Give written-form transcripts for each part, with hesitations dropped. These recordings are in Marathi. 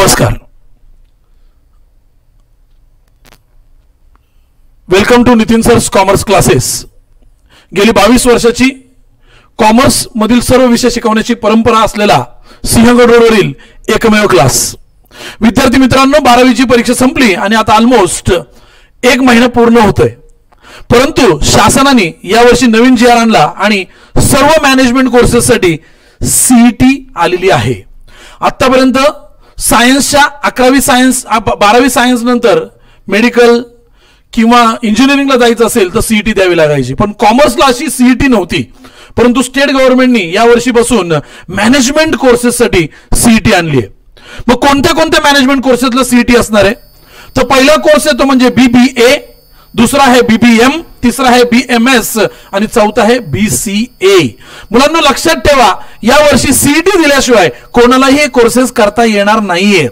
नमस्कार. वेलकम टू नितीन सर्स कॉमर्स क्लासेस. गेली 22 वर्षाची कॉमर्स मधील सर्व विषय शिकवण्याची परंपरा असलेला सिंहगड रोडवरील एकमेव क्लास. विद्यार्थी मित्रांनो, 12वीची परीक्षा संपली आणि आता ऑलमोस्ट 1 महिना पूर्ण होतोय. परंतु शासनाने यावर्षी नवीन जी आर आणला आणि सर्व मॅनेजमेंट कोर्सेससाठी सीईटी आलेली आहे. आतापर्यंत सायन्सच्या 11वी सायन्स 12वी सायन्स नंतर मेडिकल किंवा इंजिनिअरिंगला जायचं असेल तर सीईटी द्यावी लागायची, पण कॉमर्सला अशी सीईटी नव्हती. परंतु स्टेट गव्हर्नमेंटनी या वर्षीपासून मॅनेजमेंट कोर्सेससाठी सीईटी आणली आहे. मग कोणत्या कोणत्या मॅनेजमेंट कोर्सेसला सीईटी असणार आहे? तर पहिला कोर्स आहे तो म्हणजे बीबीए, दुसरा आहे बीबीएम, तिसरा आहे बीएमएस आणि चौथा आहे बीसीए. मुलांना लक्षात ठेवा, या वर्षी सीईटी दिल्याशिवाय कोणालाही हे कोर्सेस करता येणार नाहीये.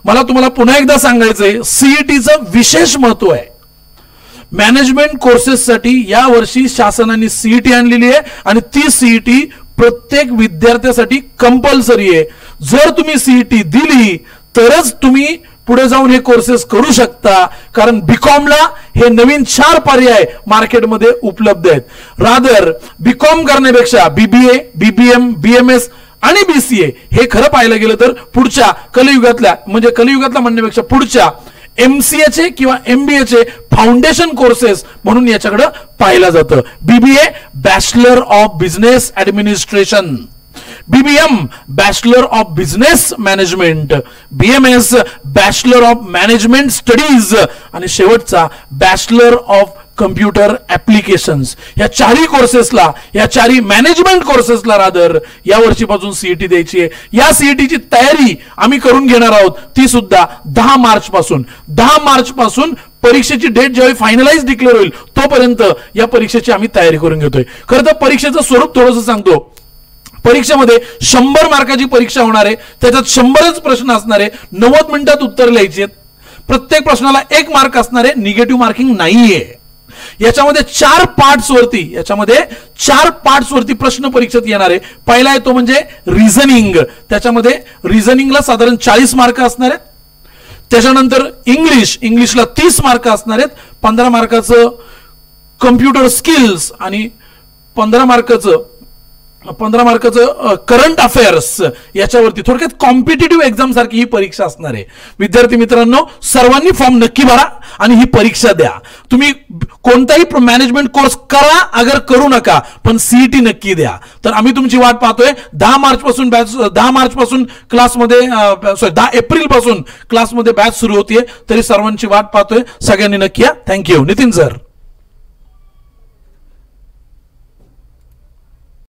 मला तुम्हाला पुन्हा एकदा सांगायचंय, सीईटीचं विशेष महत्व आहे. मॅनेजमेंट कोर्सेससाठी या वर्षी शासनाने सीईटी आणलेली आहे आणि ती सीईटी प्रत्येक विद्यार्थ्यासाठी कंपल्सरी आहे. जर तुम्ही सीईटी दिली तरच तुम्ही पुढे जाऊन हे कोर्सेस करू शकता, कारण बीकॉमला हे नवीन 4 पर्याय मार्केटमध्ये उपलब्ध आहेत. रादर बीकॉम करण्यापेक्षा बीबीए, बीबीएम, बीएमएस आणि बीसीए हे खरं पाहायला गेलं तर पुढच्या कलियुगातल्या म्हणण्यापेक्षा पुढच्या एमसीएचे किंवा एमबीएचे फाउंडेशन कोर्सेस म्हणून याच्याकडे पाहिलं जातं. BBA bachelor of business administration, BBM bachelor of business management, BMS bachelor of management studies आणि शेवटचा बॅचलर ऑफ कम्प्युटर ऍप्लिकेशन्स. या 4ही कोर्सेसला, या 4ही मॅनेजमेंट कोर्सेसला रादर या वर्षीपासून सीईटी द्यायची आहे. या सीईटीची तयारी आम्ही करून घेणार आहोत, ती सुद्धा 10 मार्च पासून परीक्षेची डेट ज्यावेळी फायनलाइज डिक्लेअर होईल तोपर्यंत या परीक्षेची आम्ही तयारी करून घेतोय. खरं तर परीक्षेचं स्वरूप थोडंसं सांगतो. परीक्षेमध्ये 100 मार्काची परीक्षा होणार आहे. त्याच्यात 100च प्रश्न असणार आहे. 90 मिनिटात उत्तर लिहायची आहेत. प्रत्येक प्रश्नाला 1 मार्क असणार आहे. निगेटिव्ह मार्किंग नाहीये. याच्यामध्ये 4 पार्ट्स वरती प्रश्न परीक्षेत येणार आहे. पहिला येतो म्हणजे रिझनिंग. त्याच्यामध्ये रिझनिंगला साधारण 40 मार्क असणार आहेत. त्याच्यानंतर इंग्लिशला 30 मार्क असणार आहेत. 15 मार्काचं कम्प्युटर स्किल्स आणि 15 मार्काचं करंट अफेअर्स. याच्यावरती थोडक्यात कॉम्पिटिटिव्ह एक्झाम सारखी ही परीक्षा असणार आहे. विद्यार्थी मित्रांनो, सर्वांनी फॉर्म नक्की भरा आणि ही परीक्षा द्या. तुम्ही कोणताही मॅनेजमेंट कोर्स करा अगर करू नका, पण सीईटी नक्की द्या. तर आम्ही तुमची वाट पाहतोय. 10 मार्च पासून क्लासमध्ये 10 एप्रिल पासून क्लासमध्ये बॅच सुरू होतीये. तरी सर्वांची वाट पाहतोय. सगळ्यांनी नक्की या. थँक्यू. नितीन सर.